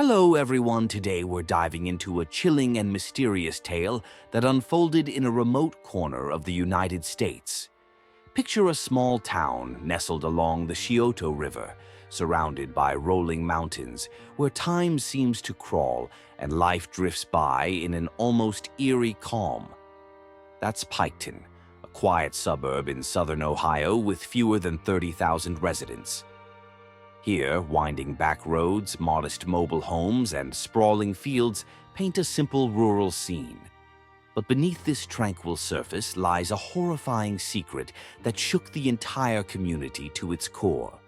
Hello everyone, today we're diving into a chilling and mysterious tale that unfolded in a remote corner of the United States. Picture a small town nestled along the Scioto River, surrounded by rolling mountains, where time seems to crawl and life drifts by in an almost eerie calm. That's Piketon, a quiet suburb in southern Ohio with fewer than 30,000 residents. Here, winding back roads, modest mobile homes, and sprawling fields paint a simple rural scene. But beneath this tranquil surface lies a horrifying secret that shook the entire community to its core.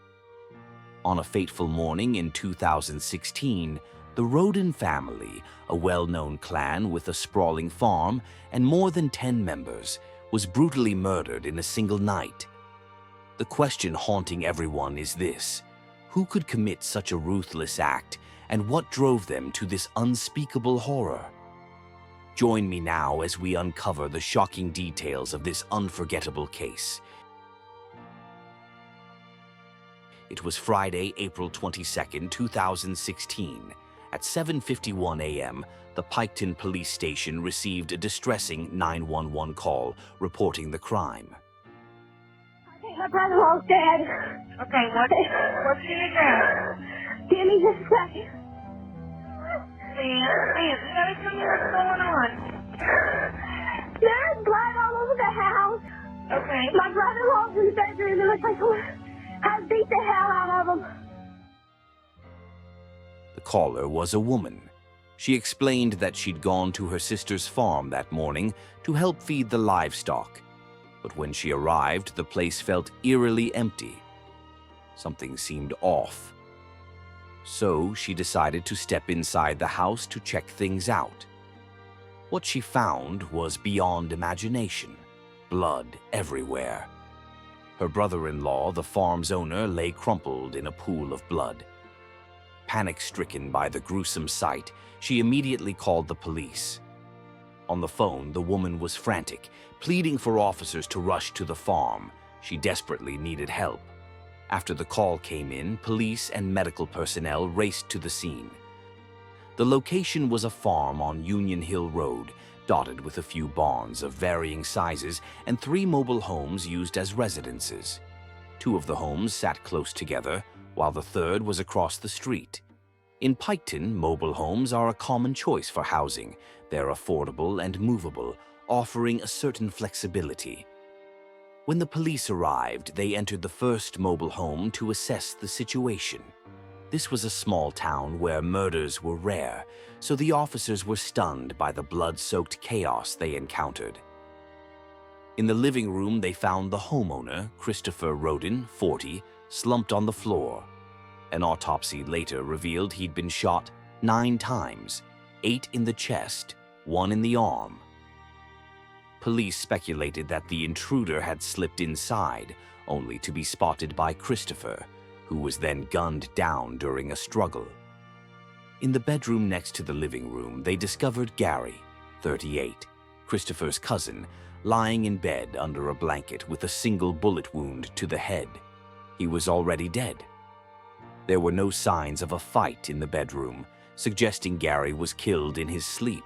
On a fateful morning in 2016, the Rhoden family, a well-known clan with a sprawling farm and more than 10 members, was brutally murdered in a single night. The question haunting everyone is this: who could commit such a ruthless act, and what drove them to this unspeakable horror? Join me now as we uncover the shocking details of this unforgettable case. It was Friday, April 22, 2016. At 7:51 a.m., the Piketon police station received a distressing 911 call reporting the crime. My brother-in-law's dead. Okay, what's the address? Give me just a second. Please, tell me what's going on. There's blood all over the house. Okay. My brother-in-law's in the bedroom. It looks like someone has beat the hell out of him. The caller was a woman. She explained that she'd gone to her sister's farm that morning to help feed the livestock. But when she arrived, the place felt eerily empty. Something seemed off. So she decided to step inside the house to check things out. What she found was beyond imagination. Blood everywhere. Her brother-in-law, the farm's owner, lay crumpled in a pool of blood. Panic-stricken by the gruesome sight, she immediately called the police. On the phone, the woman was frantic, pleading for officers to rush to the farm. She desperately needed help. After the call came in, police and medical personnel raced to the scene. The location was a farm on Union Hill Road, dotted with a few barns of varying sizes and 3 mobile homes used as residences. 2 of the homes sat close together, while the third was across the street. In Piketon, mobile homes are a common choice for housing. They're affordable and movable, offering a certain flexibility. When the police arrived, they entered the first mobile home to assess the situation. This was a small town where murders were rare, so the officers were stunned by the blood-soaked chaos they encountered. In the living room, they found the homeowner, Christopher Rhoden, 40, slumped on the floor. An autopsy later revealed he'd been shot 9 times, 8 in the chest, 1 in the arm. Police speculated that the intruder had slipped inside, only to be spotted by Christopher, who was then gunned down during a struggle. In the bedroom next to the living room, they discovered Gary, 38, Christopher's cousin, lying in bed under a blanket with a single bullet wound to the head. He was already dead. There were no signs of a fight in the bedroom, suggesting Gary was killed in his sleep.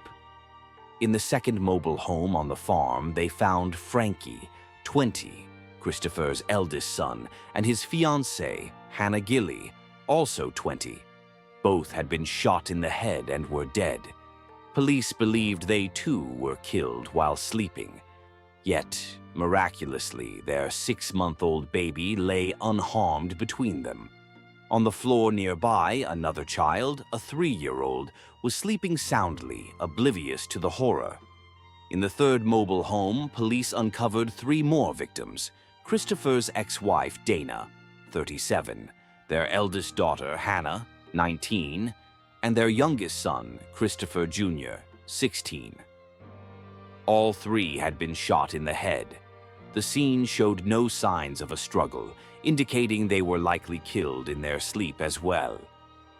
In the second mobile home on the farm, they found Frankie, 20, Christopher's eldest son, and his fiancée, Hannah Gilly, also 20. Both had been shot in the head and were dead. Police believed they too were killed while sleeping. Yet, miraculously, their 6-month-old baby lay unharmed between them. On the floor nearby, another child, a 3-year-old, was sleeping soundly, oblivious to the horror. In the third mobile home, police uncovered 3 more victims: Christopher's ex-wife, Dana, 37, their eldest daughter, Hannah, 19, and their youngest son, Christopher Jr., 16. All 3 had been shot in the head. The scene showed no signs of a struggle, indicating they were likely killed in their sleep as well.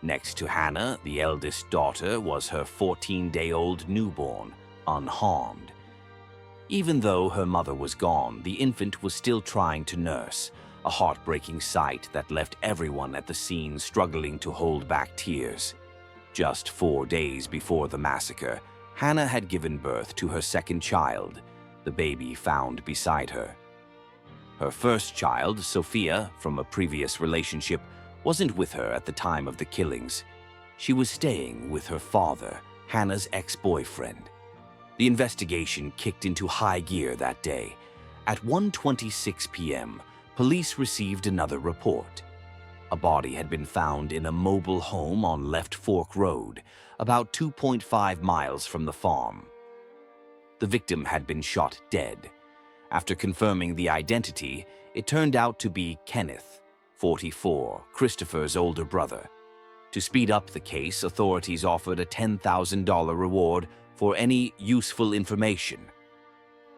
Next to Hannah, the eldest daughter, was her 14-day-old newborn, unharmed. Even though her mother was gone, the infant was still trying to nurse, a heartbreaking sight that left everyone at the scene struggling to hold back tears. Just 4 days before the massacre, Hannah had given birth to her second child, the baby found beside her. Her first child, Sophia, from a previous relationship, wasn't with her at the time of the killings. She was staying with her father, Hannah's ex-boyfriend. The investigation kicked into high gear that day. At 1:26 p.m., police received another report. A body had been found in a mobile home on Left Fork Road, about 2.5 miles from the farm. The victim had been shot dead. After confirming the identity, it turned out to be Kenneth, 44, Christopher's older brother. To speed up the case, authorities offered a $10,000 reward for any useful information.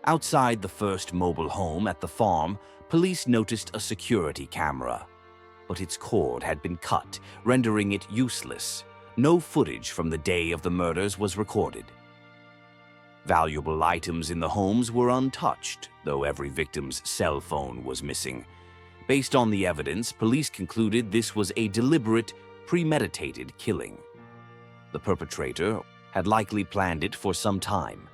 Outside the first mobile home at the farm, police noticed a security camera, but its cord had been cut, rendering it useless. No footage from the day of the murders was recorded. Valuable items in the homes were untouched, though every victim's cell phone was missing. Based on the evidence, police concluded this was a deliberate, premeditated killing. The perpetrator had likely planned it for some time.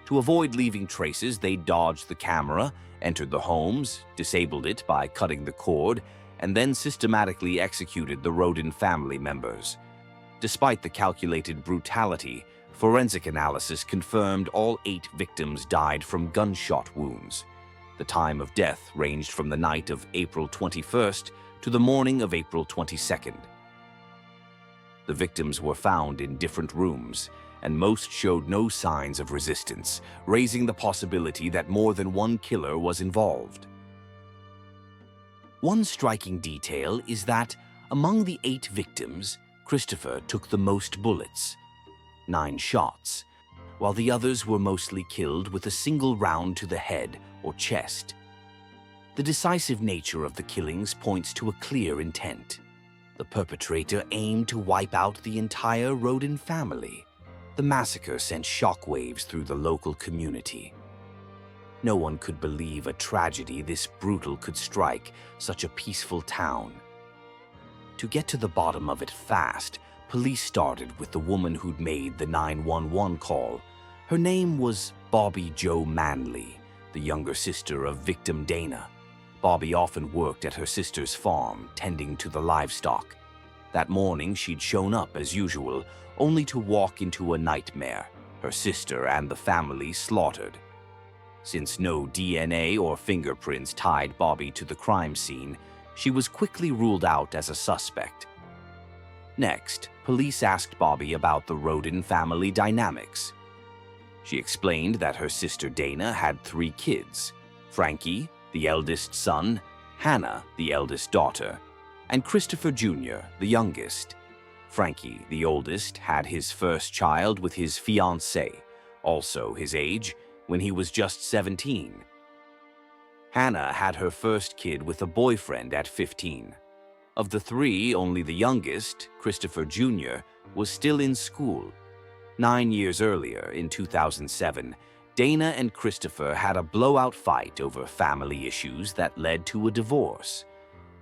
To avoid leaving traces, they dodged the camera, entered the homes, disabled it by cutting the cord, and then systematically executed the Rhoden family members. Despite the calculated brutality, forensic analysis confirmed all 8 victims died from gunshot wounds. The time of death ranged from the night of April 21st to the morning of April 22nd. The victims were found in different rooms, and most showed no signs of resistance, raising the possibility that more than one killer was involved. One striking detail is that, among the 8 victims, Christopher took the most bullets, 9 shots, while the others were mostly killed with a single round to the head or chest. The decisive nature of the killings points to a clear intent. The perpetrator aimed to wipe out the entire Rhoden family. The massacre sent shockwaves through the local community. No one could believe a tragedy this brutal could strike such a peaceful town. To get to the bottom of it fast, police started with the woman who'd made the 911 call. Her name was Bobby Jo Manley, the younger sister of victim Dana. Bobby often worked at her sister's farm, tending to the livestock. That morning, she'd shown up as usual, only to walk into a nightmare, her sister and the family slaughtered. Since no DNA or fingerprints tied Bobby to the crime scene, she was quickly ruled out as a suspect. Next, police asked Bobby about the Rhoden family dynamics. She explained that her sister Dana had 3 kids: Frankie, the eldest son, Hannah, the eldest daughter, and Christopher Jr., the youngest. Frankie, the oldest, had his first child with his fiancée, also his age, when he was just 17. Hannah had her first kid with a boyfriend at 15. Of the 3, only the youngest, Christopher Jr., was still in school. 9 years earlier, in 2007, Dana and Christopher had a blowout fight over family issues that led to a divorce.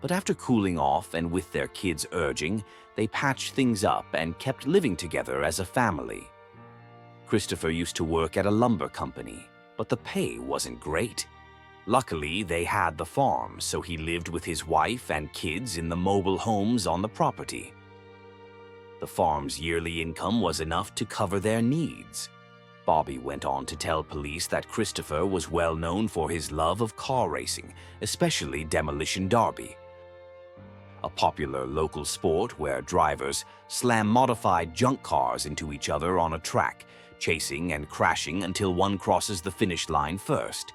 But after cooling off and with their kids urging, they patched things up and kept living together as a family. Christopher used to work at a lumber company, but the pay wasn't great. Luckily, they had the farm, so he lived with his wife and kids in the mobile homes on the property. The farm's yearly income was enough to cover their needs. Bobby went on to tell police that Christopher was well known for his love of car racing, especially demolition derby, a popular local sport where drivers slam modified junk cars into each other on a track, chasing and crashing until one crosses the finish line first.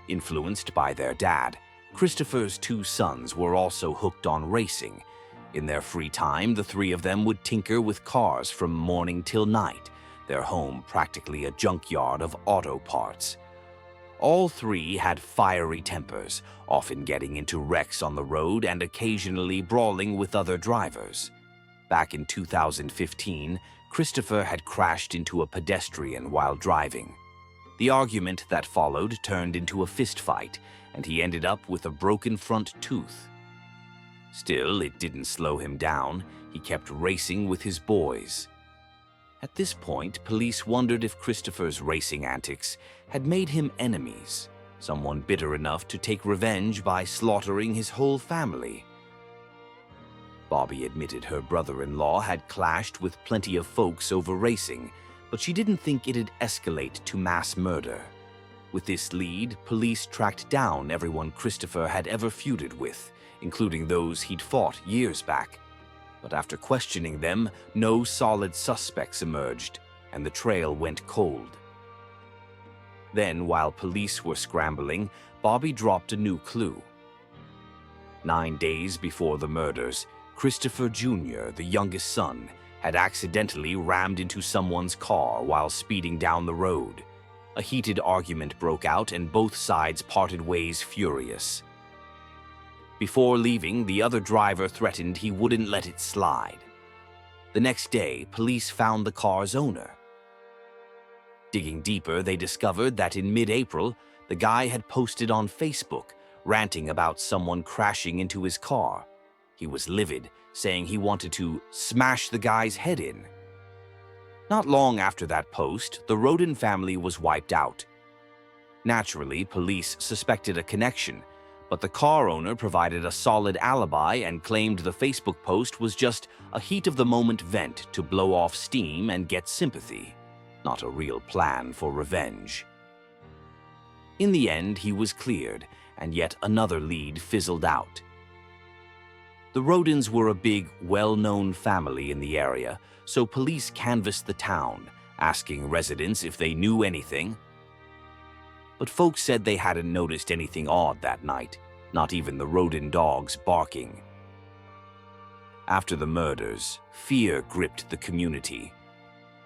Influenced by their dad, Christopher's 2 sons were also hooked on racing. In their free time, the 3 of them would tinker with cars from morning till night, their home practically a junkyard of auto parts. All 3 had fiery tempers, often getting into wrecks on the road and occasionally brawling with other drivers. Back in 2015, Christopher had crashed into a pedestrian while driving. The argument that followed turned into a fistfight, and he ended up with a broken front tooth. Still, it didn't slow him down. He kept racing with his boys. At this point, police wondered if Christopher's racing antics had made him enemies, someone bitter enough to take revenge by slaughtering his whole family. Bobby admitted her brother-in-law had clashed with plenty of folks over racing, but she didn't think it'd escalate to mass murder. With this lead, police tracked down everyone Christopher had ever feuded with, including those he'd fought years back. But after questioning them, no solid suspects emerged, and the trail went cold. Then, while police were scrambling, Bobby dropped a new clue. 9 days before the murders, Christopher Jr., the youngest son, had accidentally rammed into someone's car while speeding down the road. A heated argument broke out and both sides parted ways furious. Before leaving, the other driver threatened he wouldn't let it slide. The next day, police found the car's owner. Digging deeper, they discovered that in mid-April, the guy had posted on Facebook, ranting about someone crashing into his car. He was livid, saying he wanted to smash the guy's head in. Not long after that post, the Rhoden family was wiped out. Naturally, police suspected a connection, but the car owner provided a solid alibi and claimed the Facebook post was just a heat-of-the-moment vent to blow off steam and get sympathy, not a real plan for revenge. In the end, he was cleared, and yet another lead fizzled out. The Rhodens were a big, well-known family in the area, so police canvassed the town, asking residents if they knew anything. But folks said they hadn't noticed anything odd that night, not even the Rhoden dogs barking. After the murders, fear gripped the community.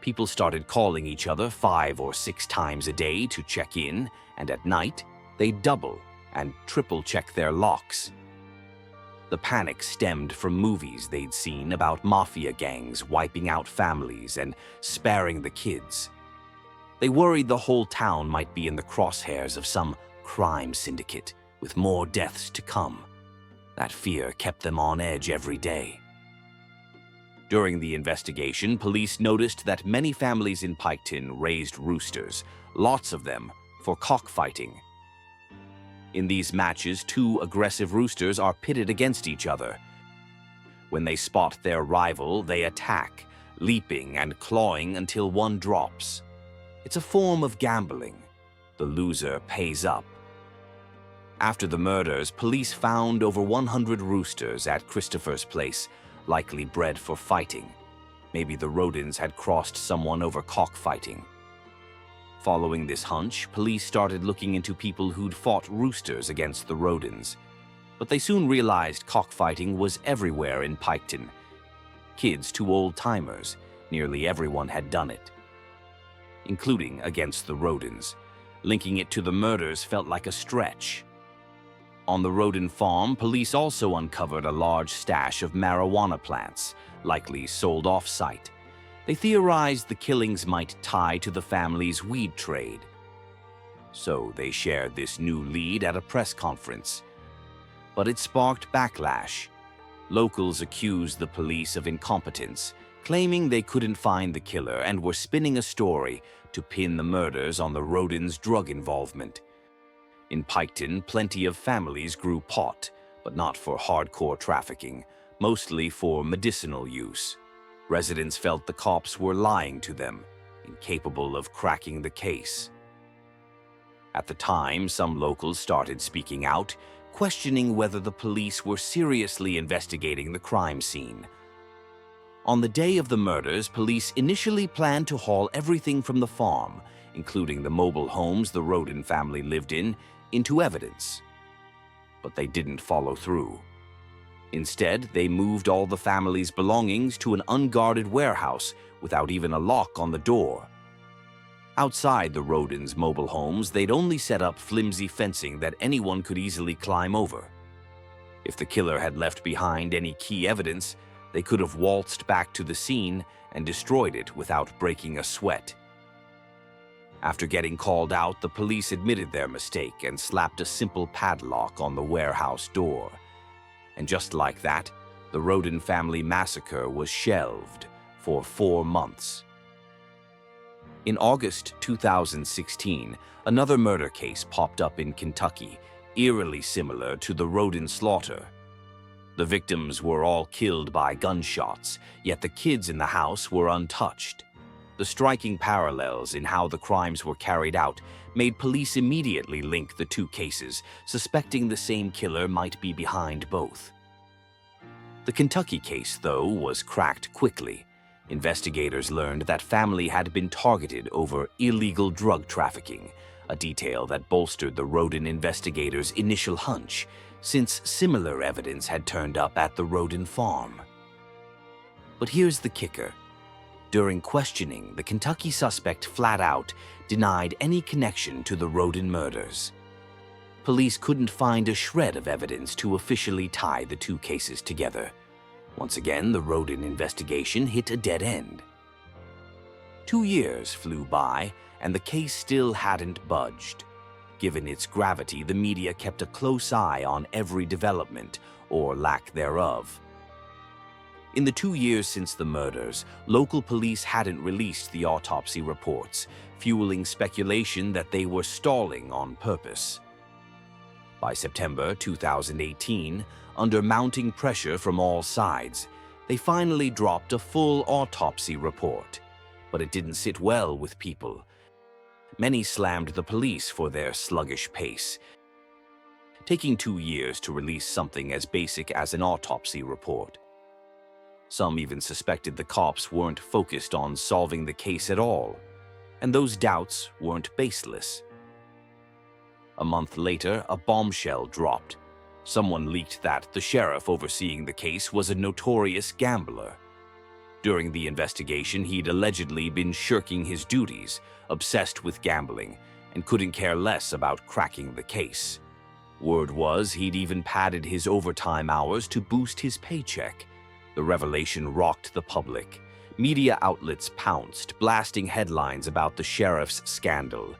People started calling each other 5 or 6 times a day to check in, and at night, they'd double and triple-check their locks. The panic stemmed from movies they'd seen about mafia gangs wiping out families and sparing the kids. They worried the whole town might be in the crosshairs of some crime syndicate, with more deaths to come. That fear kept them on edge every day. During the investigation, police noticed that many families in Piketon raised roosters, lots of them, for cockfighting. In these matches, 2 aggressive roosters are pitted against each other. When they spot their rival, they attack, leaping and clawing until one drops. It's a form of gambling. The loser pays up. After the murders, police found over 100 roosters at Christopher's place, likely bred for fighting. Maybe the Rhodens had crossed someone over cockfighting. Following this hunch, police started looking into people who'd fought roosters against the Rhodens. But they soon realized cockfighting was everywhere in Piketon. Kids to old-timers, nearly everyone had done it, including against the Rhodens. Linking it to the murders felt like a stretch. On the Rhoden farm, police also uncovered a large stash of marijuana plants, likely sold off-site. They theorized the killings might tie to the family's weed trade. So they shared this new lead at a press conference. But it sparked backlash. Locals accused the police of incompetence, claiming they couldn't find the killer and were spinning a story to pin the murders on the Rhodens' drug involvement. In Piketon, plenty of families grew pot, but not for hardcore trafficking, mostly for medicinal use. Residents felt the cops were lying to them, incapable of cracking the case. At the time, some locals started speaking out, questioning whether the police were seriously investigating the crime scene. On the day of the murders, police initially planned to haul everything from the farm, including the mobile homes the Rhoden family lived in, into evidence. But they didn't follow through. Instead, they moved all the family's belongings to an unguarded warehouse without even a lock on the door. Outside the Rhodens' mobile homes, they'd only set up flimsy fencing that anyone could easily climb over. If the killer had left behind any key evidence, they could have waltzed back to the scene and destroyed it without breaking a sweat. After getting called out, the police admitted their mistake and slapped a simple padlock on the warehouse door. And just like that, the Rhoden family massacre was shelved for 4 months. In August 2016, another murder case popped up in Kentucky, eerily similar to the Rhoden slaughter. The victims were all killed by gunshots, yet the kids in the house were untouched. The striking parallels in how the crimes were carried out made police immediately link the two cases, suspecting the same killer might be behind both. The Kentucky case, though, was cracked quickly. Investigators learned that family had been targeted over illegal drug trafficking, a detail that bolstered the Rhoden investigators' initial hunch, since similar evidence had turned up at the Rhoden farm. But here's the kicker. During questioning, the Kentucky suspect flat out denied any connection to the Rhoden murders. Police couldn't find a shred of evidence to officially tie the two cases together. Once again, the Rhoden investigation hit a dead end. 2 years flew by, and the case still hadn't budged. Given its gravity, the media kept a close eye on every development, or lack thereof. In the 2 years since the murders, local police hadn't released the autopsy reports, fueling speculation that they were stalling on purpose. By September 2018, under mounting pressure from all sides, they finally dropped a full autopsy report. But it didn't sit well with people. Many slammed the police for their sluggish pace. Taking 2 years to release something as basic as an autopsy report. Some even suspected the cops weren't focused on solving the case at all, and those doubts weren't baseless. A month later, a bombshell dropped. Someone leaked that the sheriff overseeing the case was a notorious gambler. During the investigation, he'd allegedly been shirking his duties, obsessed with gambling, and couldn't care less about cracking the case. Word was he'd even padded his overtime hours to boost his paycheck. The revelation rocked the public. Media outlets pounced, blasting headlines about the sheriff's scandal.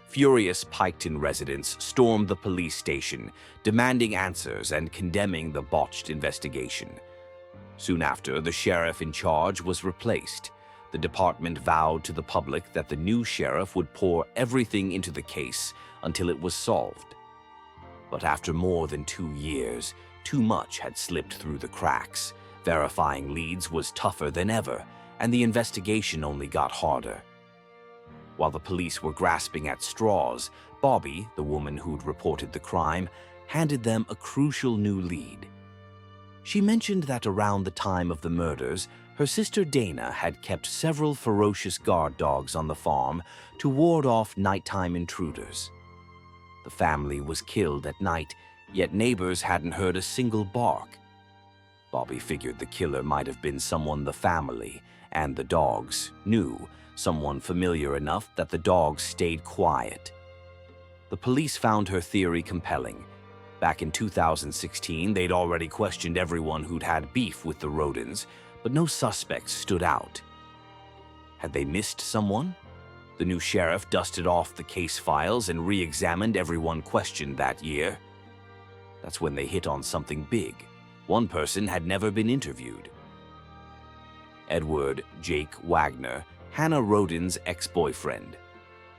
Furious Piketon residents stormed the police station, demanding answers and condemning the botched investigation. Soon after, the sheriff in charge was replaced. The department vowed to the public that the new sheriff would pour everything into the case until it was solved. But after more than 2 years, too much had slipped through the cracks. Verifying leads was tougher than ever, and the investigation only got harder. While the police were grasping at straws, Bobby, the woman who'd reported the crime, handed them a crucial new lead. She mentioned that around the time of the murders, her sister Dana had kept several ferocious guard dogs on the farm to ward off nighttime intruders. The family was killed at night, yet neighbors hadn't heard a single bark. Bobby figured the killer might have been someone the family and the dogs knew, someone familiar enough that the dogs stayed quiet. The police found her theory compelling. Back in 2016, they'd already questioned everyone who'd had beef with the Rhodens, but no suspects stood out. Had they missed someone? The new sheriff dusted off the case files and re-examined everyone questioned that year. That's when they hit on something big. One person had never been interviewed. Edward Jake Wagner, Hannah Rhoden's ex-boyfriend.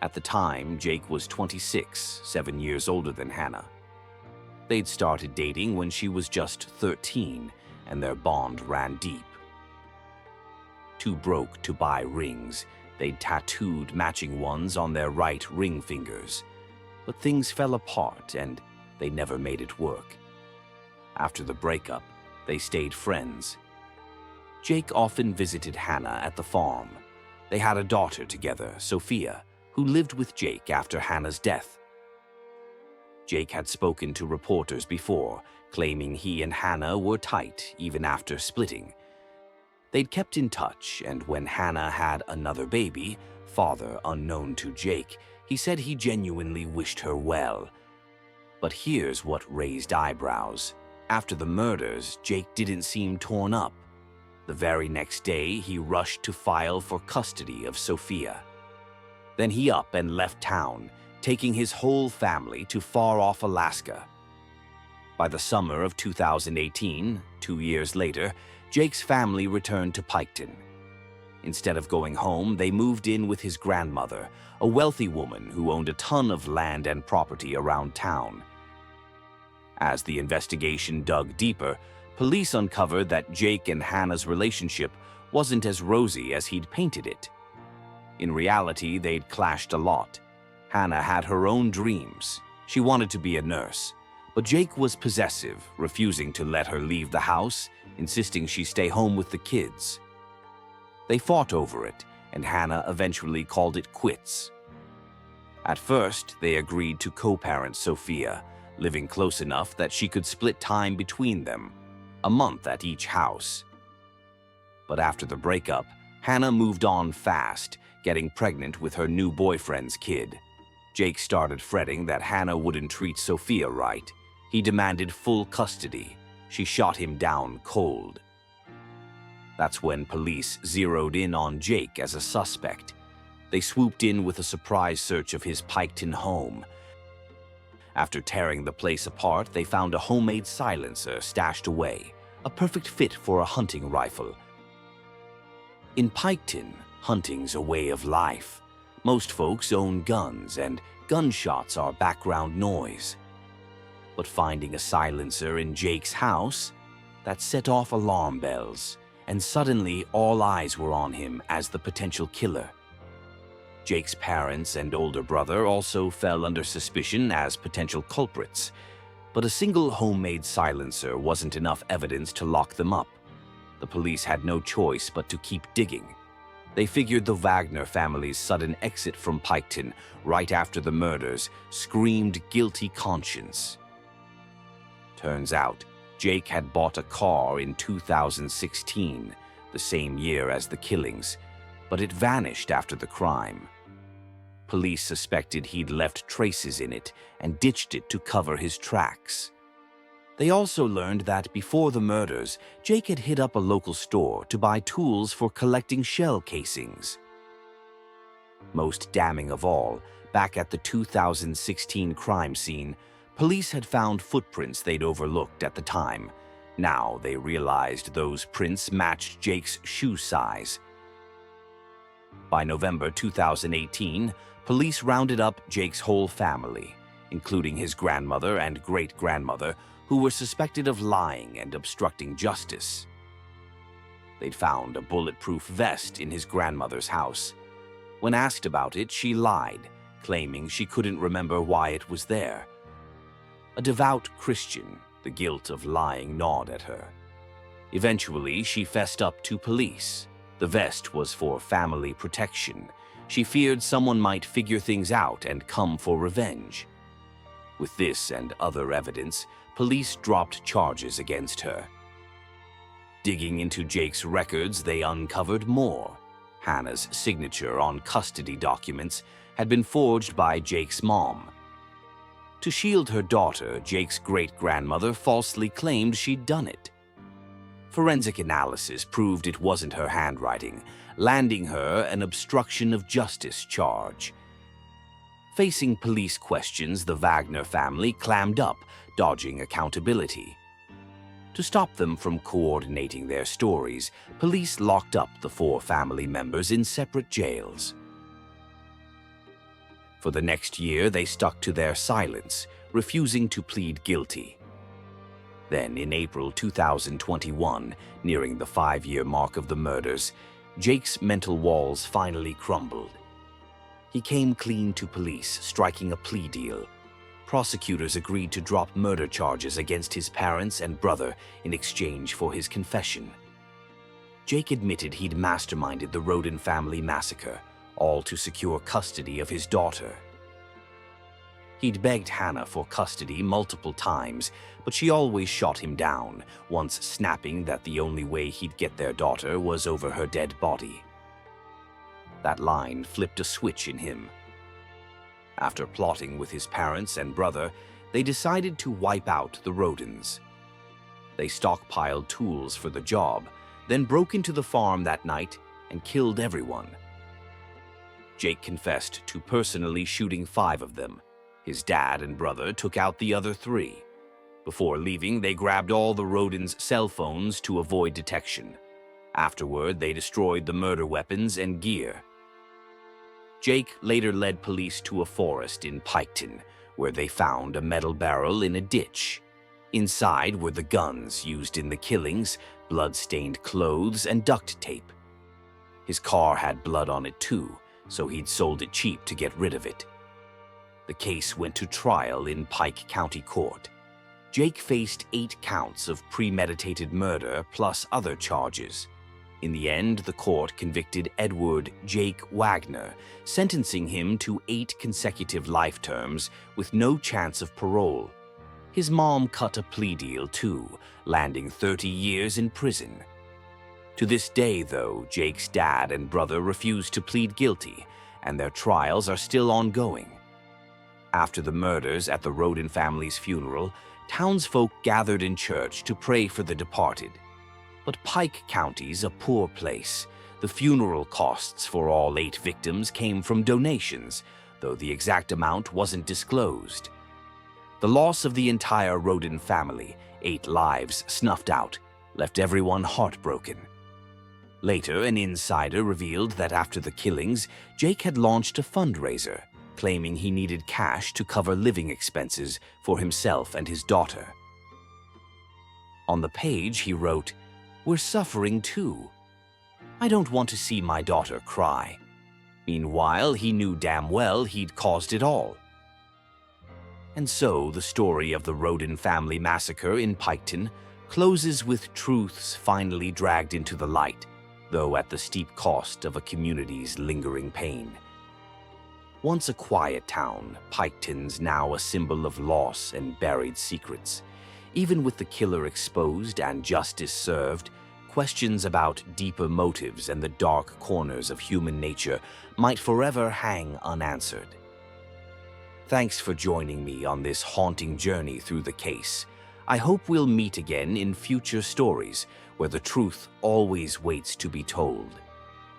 At the time, Jake was 26, 7 years older than Hannah. They'd started dating when she was just 13, and their bond ran deep. Too broke to buy rings, they'd tattooed matching ones on their right ring fingers. But things fell apart, and they never made it work. After the breakup, they stayed friends. Jake often visited Hannah at the farm. They had a daughter together, Sophia, who lived with Jake after Hannah's death. Jake had spoken to reporters before, claiming he and Hannah were tight even after splitting. They'd kept in touch, and when Hannah had another baby, father unknown to Jake, he said he genuinely wished her well. But here's what raised eyebrows. After the murders, Jake didn't seem torn up. The very next day, he rushed to file for custody of Sophia. Then he up and left town, taking his whole family to far-off Alaska. By the summer of 2018, 2 years later, Jake's family returned to Piketon. Instead of going home, they moved in with his grandmother, a wealthy woman who owned a ton of land and property around town. As the investigation dug deeper, police uncovered that Jake and Hannah's relationship wasn't as rosy as he'd painted it. In reality, they'd clashed a lot. Hannah had her own dreams. She wanted to be a nurse, but Jake was possessive, refusing to let her leave the house, insisting she stay home with the kids. They fought over it, and Hannah eventually called it quits. At first, they agreed to co-parent Sophia, living close enough that she could split time between them, a month at each house. But after the breakup, Hannah moved on fast, getting pregnant with her new boyfriend's kid. Jake started fretting that Hannah wouldn't treat Sophia right. He demanded full custody. She shot him down cold. That's when police zeroed in on Jake as a suspect. They swooped in with a surprise search of his Piketon home. After tearing the place apart, they found a homemade silencer stashed away, a perfect fit for a hunting rifle. In Piketon, hunting's a way of life. Most folks own guns, and gunshots are background noise. But finding a silencer in Jake's house, that set off alarm bells, and suddenly all eyes were on him as the potential killer. Jake's parents and older brother also fell under suspicion as potential culprits, but a single homemade silencer wasn't enough evidence to lock them up. The police had no choice but to keep digging. They figured the Wagner family's sudden exit from Piketon right after the murders screamed guilty conscience. Turns out, Jake had bought a car in 2016, the same year as the killings, but it vanished after the crime. Police suspected he'd left traces in it and ditched it to cover his tracks. They also learned that before the murders, Jake had hit up a local store to buy tools for collecting shell casings. Most damning of all, back at the 2016 crime scene, police had found footprints they'd overlooked at the time. Now they realized those prints matched Jake's shoe size. By November 2018, police rounded up Jake's whole family, including his grandmother and great-grandmother, who were suspected of lying and obstructing justice. They'd found a bulletproof vest in his grandmother's house. When asked about it, she lied, claiming she couldn't remember why it was there. A devout Christian, the guilt of lying gnawed at her. Eventually, she fessed up to police. The vest was for family protection. She feared someone might figure things out and come for revenge. With this and other evidence, police dropped charges against her. Digging into Jake's records, they uncovered more. Hannah's signature on custody documents had been forged by Jake's mom. To shield her daughter, Jake's great-grandmother falsely claimed she'd done it. Forensic analysis proved it wasn't her handwriting, landing her an obstruction of justice charge. Facing police questions, the Wagner family clammed up, dodging accountability. To stop them from coordinating their stories, police locked up the 4 family members in separate jails. For the next year, they stuck to their silence, refusing to plead guilty. Then, in April 2021, nearing the 5-year mark of the murders, Jake's mental walls finally crumbled. He came clean to police, striking a plea deal. Prosecutors agreed to drop murder charges against his parents and brother in exchange for his confession. Jake admitted he'd masterminded the Rhoden family massacre, all to secure custody of his daughter. He'd begged Hannah for custody multiple times, but she always shot him down, once snapping that the only way he'd get their daughter was over her dead body. That line flipped a switch in him. After plotting with his parents and brother, they decided to wipe out the Rhodens. They stockpiled tools for the job, then broke into the farm that night and killed everyone. Jake confessed to personally shooting 5 of them. His dad and brother took out the other 3. Before leaving, they grabbed all the Rhoden's cell phones to avoid detection. Afterward, they destroyed the murder weapons and gear. Jake later led police to a forest in Piketon, where they found a metal barrel in a ditch. Inside were the guns used in the killings, blood-stained clothes, and duct tape. His car had blood on it too, so he'd sold it cheap to get rid of it. The case went to trial in Pike County Court. Jake faced 8 counts of premeditated murder plus other charges. In the end, the court convicted Edward Jake Wagner, sentencing him to 8 consecutive life terms with no chance of parole. His mom cut a plea deal too, landing 30 years in prison. To this day, though, Jake's dad and brother refused to plead guilty, and their trials are still ongoing. After the murders at the Rhoden family's funeral, townsfolk gathered in church to pray for the departed. But Pike County's a poor place. The funeral costs for all 8 victims came from donations, though the exact amount wasn't disclosed. The loss of the entire Rhoden family, 8 lives snuffed out, left everyone heartbroken. Later, an insider revealed that after the killings, Jake had launched a fundraiser, claiming he needed cash to cover living expenses for himself and his daughter. On the page, he wrote, "We're suffering too. I don't want to see my daughter cry." Meanwhile, he knew damn well he'd caused it all. And so, the story of the Rhoden family massacre in Piketon closes with truths finally dragged into the light, though at the steep cost of a community's lingering pain. Once a quiet town, Piketon's now a symbol of loss and buried secrets. Even with the killer exposed and justice served, questions about deeper motives and the dark corners of human nature might forever hang unanswered. Thanks for joining me on this haunting journey through the case. I hope we'll meet again in future stories where the truth always waits to be told.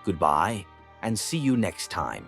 Goodbye, and see you next time.